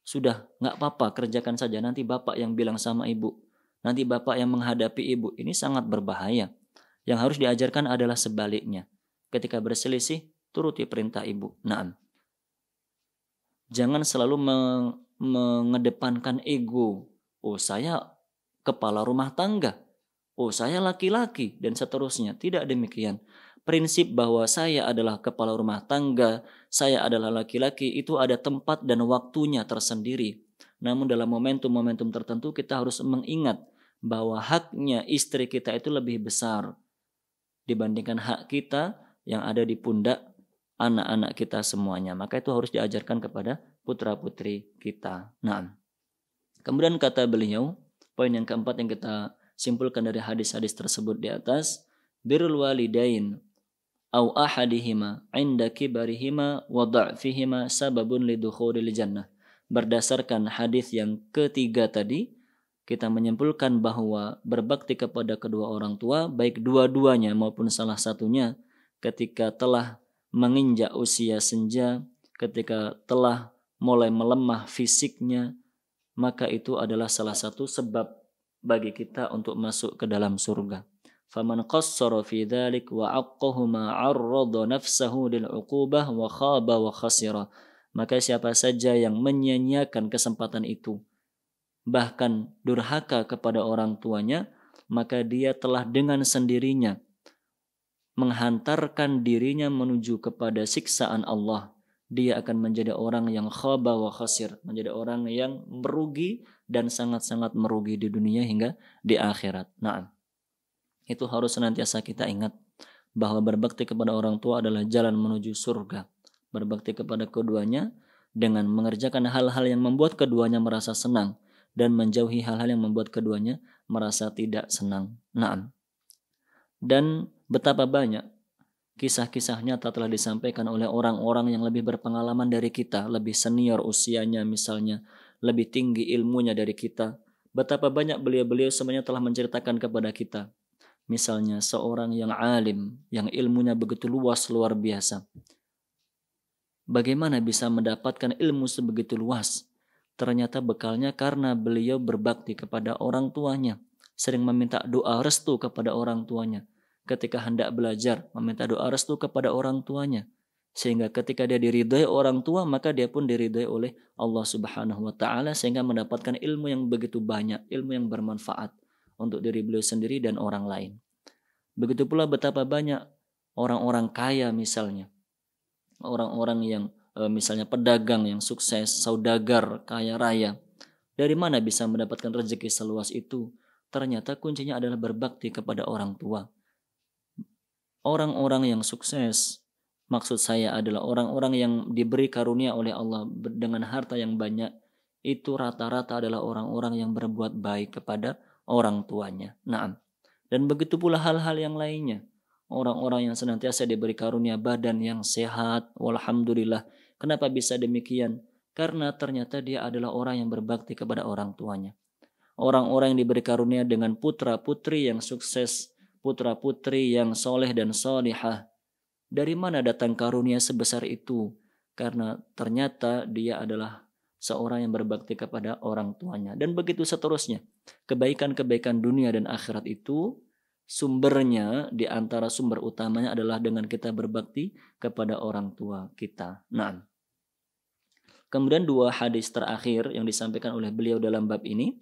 Sudah, nggak apa-apa, kerjakan saja. Nanti bapak yang bilang sama ibu. Nanti bapak yang menghadapi ibu. Ini sangat berbahaya. Yang harus diajarkan adalah sebaliknya. Ketika berselisih, turuti perintah ibu. Naam. Jangan selalu mengedepankan ego. Oh, saya kepala rumah tangga. Oh, saya laki-laki, dan seterusnya. Tidak demikian. Prinsip bahwa saya adalah kepala rumah tangga, saya adalah laki-laki, itu ada tempat dan waktunya tersendiri. Namun dalam momentum-momentum tertentu kita harus mengingat bahwa haknya istri kita itu lebih besar dibandingkan hak kita yang ada di pundak anak-anak kita semuanya. Maka itu harus diajarkan kepada putra-putri kita. Nah, kemudian kata beliau, poin yang keempat yang kita simpulkan dari hadis-hadis tersebut di atas, birrul walidain au ahadihima inda kibarihima wa dha'fihima sababun lidukhulil jannah. Berdasarkan hadis yang ketiga tadi, kita menyimpulkan bahwa berbakti kepada kedua orang tua, baik dua-duanya maupun salah satunya, ketika telah menginjak usia senja, ketika telah mulai melemah fisiknya, maka itu adalah salah satu sebab bagi kita untuk masuk ke dalam surga. Faman qassara fi dzalik wa aqqahuma 'arrada nafsahu lil 'uqubah wa khaba wa khasira. Maka siapa saja yang menyia-nyiakan kesempatan itu, bahkan durhaka kepada orang tuanya, maka dia telah dengan sendirinya menghantarkan dirinya menuju kepada siksaan Allah dia akan menjadi orang yang khaba wa khasir, menjadi orang yang merugi dan sangat-sangat merugi di dunia hingga di akhirat. Nah, itu harus senantiasa kita ingat bahwa berbakti kepada orang tua adalah jalan menuju surga. Berbakti kepada keduanya dengan mengerjakan hal-hal yang membuat keduanya merasa senang dan menjauhi hal-hal yang membuat keduanya merasa tidak senang. Nah, dan betapa banyak kisah-kisah nyata telah disampaikan oleh orang-orang yang lebih berpengalaman dari kita, lebih senior usianya misalnya, lebih tinggi ilmunya dari kita. Betapa banyak beliau-beliau semuanya telah menceritakan kepada kita. Misalnya seorang yang alim, yang ilmunya begitu luas luar biasa. Bagaimana bisa mendapatkan ilmu sebegitu luas? Ternyata bekalnya karena beliau berbakti kepada orang tuanya, sering meminta doa restu kepada orang tuanya. Ketika hendak belajar, meminta doa restu kepada orang tuanya. Sehingga ketika dia diridhai orang tua, maka dia pun diridhai oleh Allah Subhanahu wa Ta'ala, sehingga mendapatkan ilmu yang begitu banyak, ilmu yang bermanfaat untuk diri beliau sendiri dan orang lain. Begitu pula betapa banyak orang-orang kaya misalnya, orang-orang yang misalnya pedagang yang sukses, saudagar kaya raya. Dari mana bisa mendapatkan rezeki seluas itu? Ternyata kuncinya adalah berbakti kepada orang tua. Orang-orang yang sukses, maksud saya adalah orang-orang yang diberi karunia oleh Allah dengan harta yang banyak, itu rata-rata adalah orang-orang yang berbuat baik kepada orang tuanya. Naam. Dan begitu pula hal-hal yang lainnya. Orang-orang yang senantiasa diberi karunia badan yang sehat, walhamdulillah. Kenapa bisa demikian? Karena ternyata dia adalah orang yang berbakti kepada orang tuanya. Orang-orang yang diberi karunia dengan putra-putri yang sukses, putra-putri yang soleh dan solihah. Dari mana datang karunia sebesar itu? Karena ternyata dia adalah seorang yang berbakti kepada orang tuanya. Dan begitu seterusnya. Kebaikan-kebaikan dunia dan akhirat itu sumbernya, di antara sumber utamanya adalah dengan kita berbakti kepada orang tua kita. Nah, kemudian dua hadis terakhir yang disampaikan oleh beliau dalam bab ini,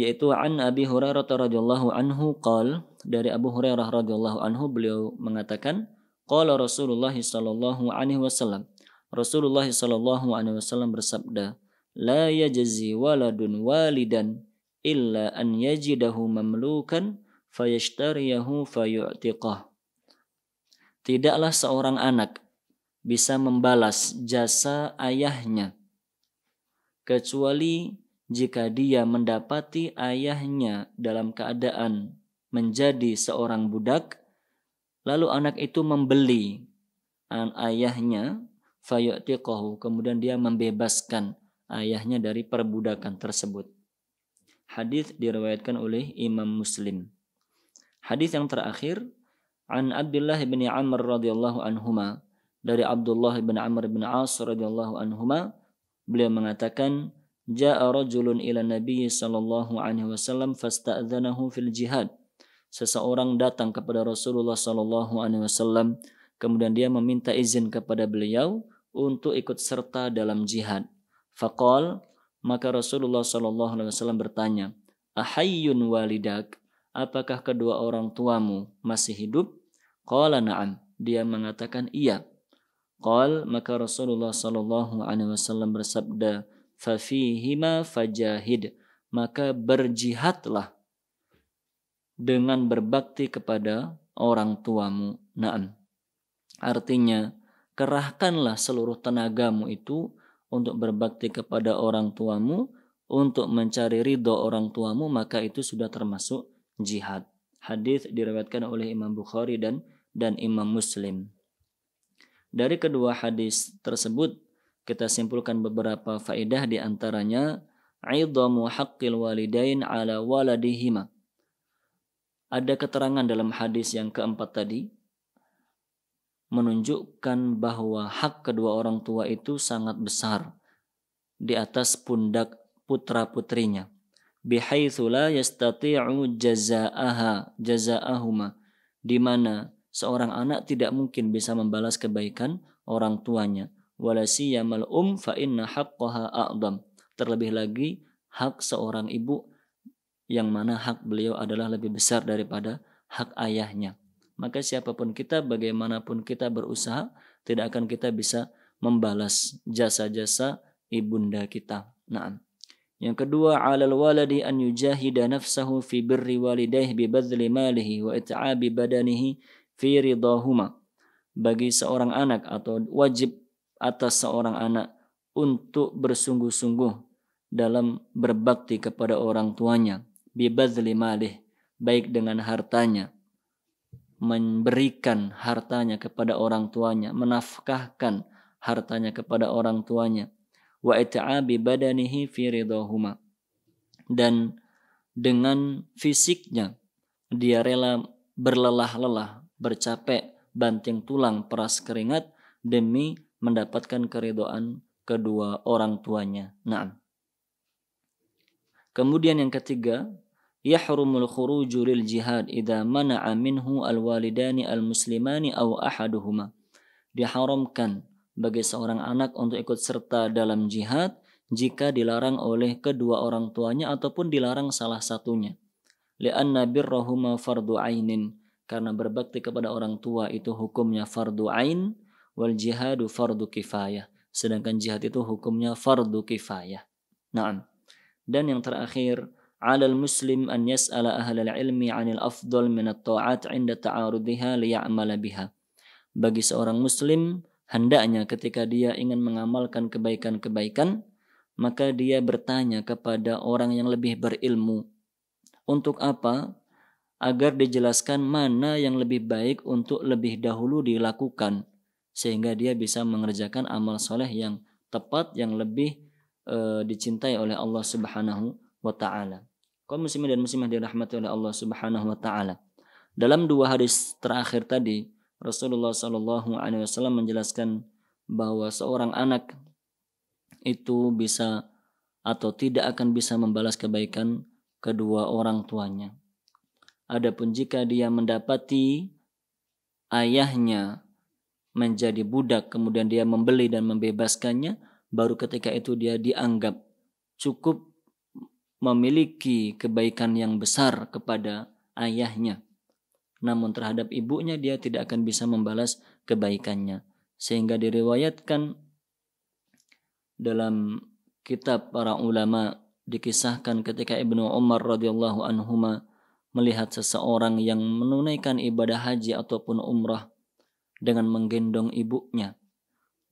yaitu an Abi Hurairah radhiyallahu anhu qol, dari Abu Hurairah radhiyallahu anhu beliau mengatakan, qala Rasulullah sallallahu alaihi wasallam, Rasulullah sallallahu alaihi wasallam bersabda, la yajzi waladun walidan illa an yajidahu mamlukan fayashtariyahu fayu'tiqah. Tidaklah seorang anak bisa membalas jasa ayahnya kecuali jika dia mendapati ayahnya dalam keadaan menjadi seorang budak, lalu anak itu membeli ayahnya, fayu'tiqahu, kemudian dia membebaskan ayahnya dari perbudakan tersebut. Hadis diriwayatkan oleh Imam Muslim. Hadis yang terakhir, an Abdullah bin Amr radhiyallahu anhuma, dari Abdullah bin Amr bin As radhiyallahu anhuma, beliau mengatakan, ja'a rajulun ila Nabi sallallahu alaihi wasallam fasta'dzanahu fil jihad. Seseorang datang kepada Rasulullah sallallahu alaihi wasallam, kemudian dia meminta izin kepada beliau untuk ikut serta dalam jihad. Faqal, maka Rasulullah sallallahu alaihi wasallam bertanya, ahayyun walidak, apakah kedua orang tuamu masih hidup? Qala na'am, dia mengatakan iya. Qal, maka Rasulullah sallallahu alaihi wasallam bersabda, fafihima fajahid, maka berjihadlah dengan berbakti kepada orang tuamu. Naam. Artinya, kerahkanlah seluruh tenagamu itu untuk berbakti kepada orang tuamu, untuk mencari ridho orang tuamu, maka itu sudah termasuk jihad. Hadis diriwayatkan oleh Imam Bukhari dan Imam Muslim. Dari kedua hadis tersebut kita simpulkan beberapa faedah, di antaranya idhamu haqqil walidain ala waladihima. Ada keterangan dalam hadis yang keempat tadi menunjukkan bahwa hak kedua orang tua itu sangat besar di atas pundak putra-putrinya. Bihaitsu la yastati'u jazaa'ahuma, di mana seorang anak tidak mungkin bisa membalas kebaikan orang tuanya. Wala siyamal fa inna haqqaha a'dham. Terlebih lagi hak seorang ibu, yang mana hak beliau adalah lebih besar daripada hak ayahnya. Maka siapapun kita, bagaimanapun kita berusaha, tidak akan kita bisa membalas jasa-jasa ibunda kita. Naam. Yang kedua, 'alal waladi an yujahida nafsahu fi birri walidayhi bi badli malihi wa it'abi badanihi fi ridahuma. Bagi seorang anak atau wajib atas seorang anak untuk bersungguh-sungguh dalam berbakti kepada orang tuanya, bi badli malih, baik dengan hartanya, memberikan hartanya kepada orang tuanya, menafkahkan hartanya kepada orang tuanya, wa it'abi badanihi fi ridahuma, dan dengan fisiknya dia rela berlelah-lelah, bercapek, banting tulang, peras keringat demi mendapatkan keridhaan kedua orang tuanya. Naam. Kemudian yang ketiga, yahrumul khuruju lil jihad idza mana'a minhu al-walidani al-muslimani aw ahaduhuma. Diharamkan bagi seorang anak untuk ikut serta dalam jihad jika dilarang oleh kedua orang tuanya ataupun dilarang salah satunya. Li'anna birrahuma fardu ainin, karena berbakti kepada orang tua itu hukumnya fardu ain, wal jihadu fardu kifayah, sedangkan jihad itu hukumnya fardu kifayah. Naam. Dan yang terakhir, 'alal muslim an yas'ala ahlal ilmi 'anil afdal min at-ta'at 'inda ta'arudiha liya'mala biha. Bagi seorang muslim, hendaknya ketika dia ingin mengamalkan kebaikan-kebaikan, maka dia bertanya kepada orang yang lebih berilmu. Untuk apa? Agar dijelaskan mana yang lebih baik untuk lebih dahulu dilakukan, sehingga dia bisa mengerjakan amal soleh yang tepat, yang lebih dicintai oleh Allah Subhanahu wa ta'ala. Kaum muslimin dan muslimah dirahmati oleh Allah Subhanahu wa ta'ala. Dalam dua hadis terakhir tadi, Rasulullah SAW menjelaskan bahwa seorang anak itu bisa atau tidak akan bisa membalas kebaikan kedua orang tuanya. Adapun jika dia mendapati ayahnya menjadi budak, kemudian dia membeli dan membebaskannya, baru ketika itu dia dianggap cukup memiliki kebaikan yang besar kepada ayahnya. Namun terhadap ibunya dia tidak akan bisa membalas kebaikannya. Sehingga diriwayatkan dalam kitab para ulama, dikisahkan ketika Ibnu Umar radhiyallahu anhuma melihat seseorang yang menunaikan ibadah haji ataupun umrah dengan menggendong ibunya.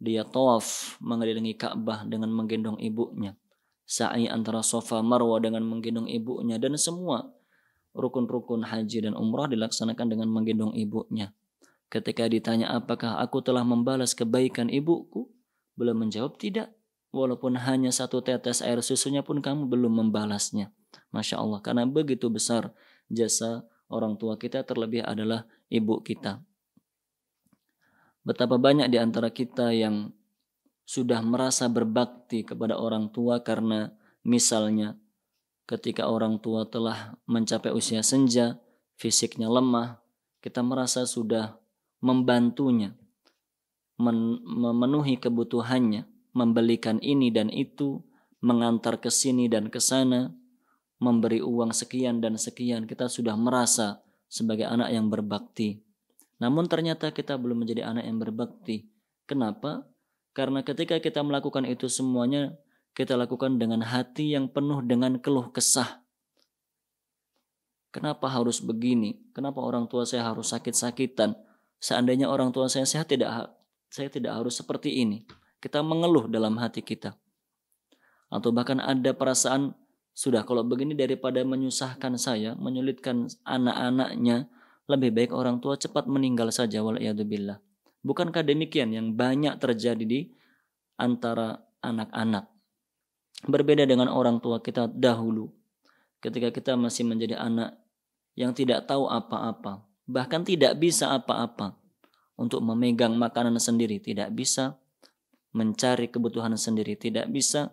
Dia tawaf mengelilingi Ka'bah dengan menggendong ibunya. Sa'i antara Safa Marwa dengan menggendong ibunya, dan semua rukun-rukun haji dan umrah dilaksanakan dengan menggendong ibunya. Ketika ditanya apakah aku telah membalas kebaikan ibuku, beliau menjawab tidak. Walaupun hanya satu tetes air susunya pun kamu belum membalasnya. Masya Allah, karena begitu besar jasa orang tua kita, terlebih adalah ibu kita. Betapa banyak di antara kita yang sudah merasa berbakti kepada orang tua karena misalnya ketika orang tua telah mencapai usia senja, fisiknya lemah, kita merasa sudah membantunya, memenuhi kebutuhannya, membelikan ini dan itu, mengantar ke sini dan ke sana, memberi uang sekian dan sekian. Kita sudah merasa sebagai anak yang berbakti. Namun ternyata kita belum menjadi anak yang berbakti. Kenapa? Karena ketika kita melakukan itu semuanya, kita lakukan dengan hati yang penuh dengan keluh kesah. Kenapa harus begini? Kenapa orang tua saya harus sakit-sakitan? Seandainya orang tua saya sehat, saya tidak harus seperti ini. Kita mengeluh dalam hati kita. Atau bahkan ada perasaan, sudah kalau begini daripada menyusahkan saya, menyulitkan anak-anaknya, lebih baik orang tua cepat meninggal saja, wal'iyadzubillah. Bukankah demikian yang banyak terjadi di antara anak-anak? Berbeda dengan orang tua kita dahulu, ketika kita masih menjadi anak yang tidak tahu apa-apa, bahkan tidak bisa apa-apa, untuk memegang makanan sendiri tidak bisa, mencari kebutuhan sendiri tidak bisa,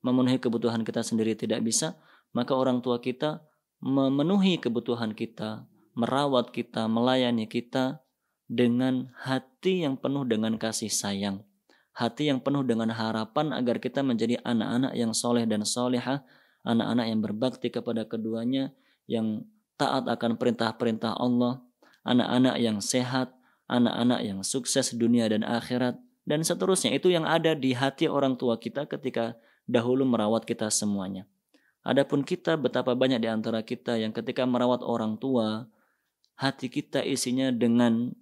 memenuhi kebutuhan kita sendiri tidak bisa, maka orang tua kita memenuhi kebutuhan kita, merawat kita, melayani kita dengan hati yang penuh dengan kasih sayang, hati yang penuh dengan harapan agar kita menjadi anak-anak yang soleh dan solehah, anak-anak yang berbakti kepada keduanya, yang taat akan perintah-perintah Allah, anak-anak yang sehat, anak-anak yang sukses dunia dan akhirat, dan seterusnya. Itu yang ada di hati orang tua kita ketika dahulu merawat kita semuanya. Adapun kita, betapa banyak di antara kita yang ketika merawat orang tua, hati kita isinya dengan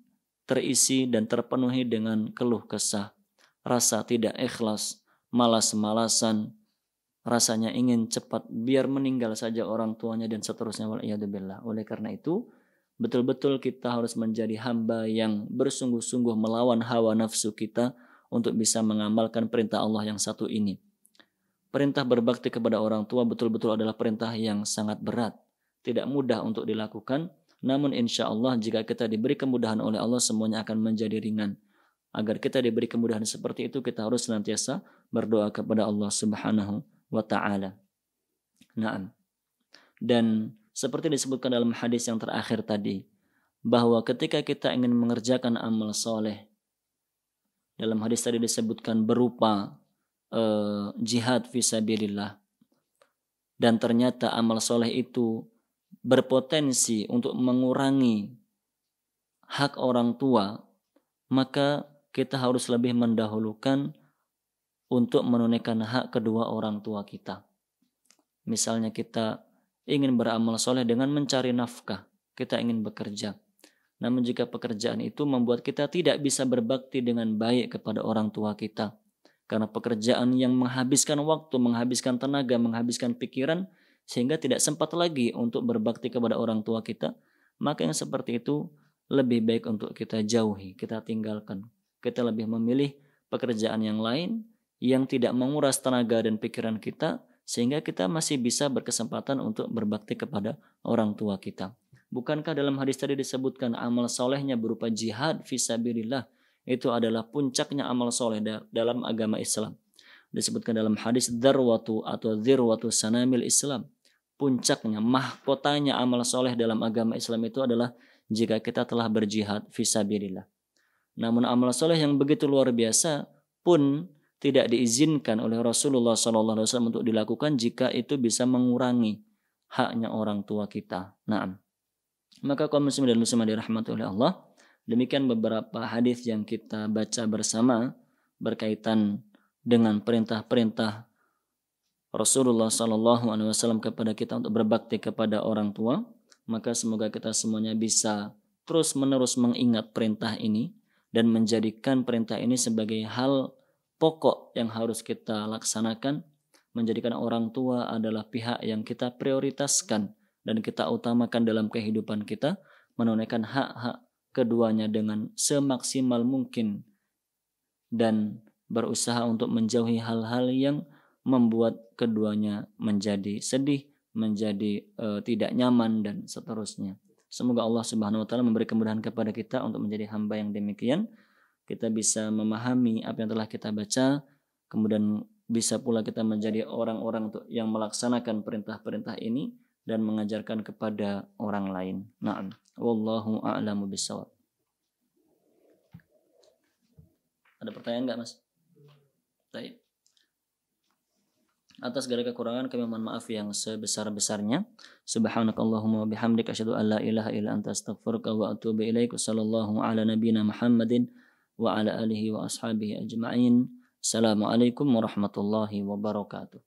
terisi dan terpenuhi dengan keluh kesah, rasa tidak ikhlas, malas-malasan, rasanya ingin cepat biar meninggal saja orang tuanya dan seterusnya. Waliyadzubillah. Oleh karena itu, betul-betul kita harus menjadi hamba yang bersungguh-sungguh melawan hawa nafsu kita untuk bisa mengamalkan perintah Allah yang satu ini. Perintah berbakti kepada orang tua betul-betul adalah perintah yang sangat berat. Tidak mudah untuk dilakukan. Namun insya Allah jika kita diberi kemudahan oleh Allah, semuanya akan menjadi ringan. Agar kita diberi kemudahan seperti itu, kita harus senantiasa berdoa kepada Allah Subhanahu wa ta'ala. Naam. Dan seperti disebutkan dalam hadis yang terakhir tadi, bahwa ketika kita ingin mengerjakan amal soleh, dalam hadis tadi disebutkan berupa jihad fisabilillah, dan ternyata amal soleh itu berpotensi untuk mengurangi hak orang tua, maka kita harus lebih mendahulukan untuk menunaikan hak kedua orang tua kita. Misalnya kita ingin beramal soleh dengan mencari nafkah, kita ingin bekerja. Namun jika pekerjaan itu membuat kita tidak bisa berbakti dengan baik kepada orang tua kita, karena pekerjaan yang menghabiskan waktu, menghabiskan tenaga, menghabiskan pikiran, sehingga tidak sempat lagi untuk berbakti kepada orang tua kita, maka yang seperti itu lebih baik untuk kita jauhi, kita tinggalkan. Kita lebih memilih pekerjaan yang lain yang tidak menguras tenaga dan pikiran kita, sehingga kita masih bisa berkesempatan untuk berbakti kepada orang tua kita. Bukankah dalam hadis tadi disebutkan amal solehnya berupa jihad fisabilillah, itu adalah puncaknya amal soleh dalam agama Islam. Disebutkan dalam hadis dzarwatu atau dzirwatu sanamil Islam. Puncaknya, mahkotanya amal soleh dalam agama Islam itu adalah jika kita telah berjihad fisabilillah. Namun amal soleh yang begitu luar biasa pun tidak diizinkan oleh Rasulullah SAW untuk dilakukan jika itu bisa mengurangi haknya orang tua kita. Naam. Maka kaum muslimin dan muslimah dirahmati oleh Allah, demikian beberapa hadis yang kita baca bersama berkaitan dengan perintah-perintah Rasulullah SAW kepada kita untuk berbakti kepada orang tua. Maka semoga kita semuanya bisa terus-menerus mengingat perintah ini dan menjadikan perintah ini sebagai hal pokok yang harus kita laksanakan. Menjadikan orang tua adalah pihak yang kita prioritaskan dan kita utamakan dalam kehidupan kita, menunaikan hak-hak keduanya dengan semaksimal mungkin dan berusaha untuk menjauhi hal-hal yang membuat keduanya menjadi sedih, menjadi tidak nyaman dan seterusnya. Semoga Allah Subhanahu wa taala memberi kemudahan kepada kita untuk menjadi hamba yang demikian. Kita bisa memahami apa yang telah kita baca, kemudian bisa pula kita menjadi orang-orang yang melaksanakan perintah-perintah ini dan mengajarkan kepada orang lain. Na'am. Wallahu a'lamu bishawab. Ada pertanyaan enggak, Mas? Baik. Atas segala kekurangan kami mohon maaf yang sebesar-besarnya. Subhanakallahumma wa bihamdika asyhadu an la ilaha illa anta astaghfiruka wa atubu ilaik. Sallallahu ala nabiyyina Muhammadin wa ala alihi wa ashabihi ajma'in. Assalamualaikum warahmatullahi wabarakatuh.